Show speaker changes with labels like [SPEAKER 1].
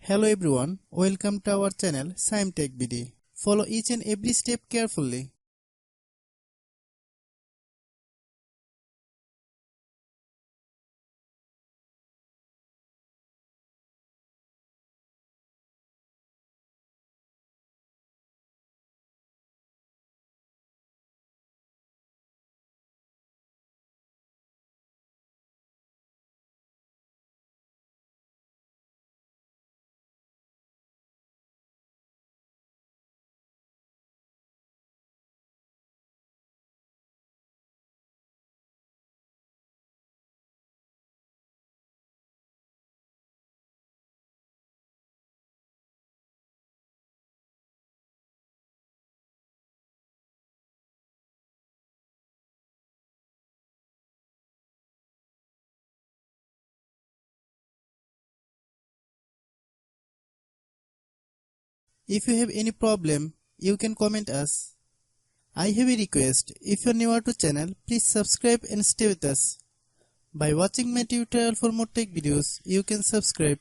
[SPEAKER 1] Hello everyone, welcome to our channel Shaem TechBD. Follow each and every step carefully. If you have any problem, you can comment us. I have a request, if you are new to channel, please subscribe and stay with us. By watching my tutorial for more tech videos, you can subscribe.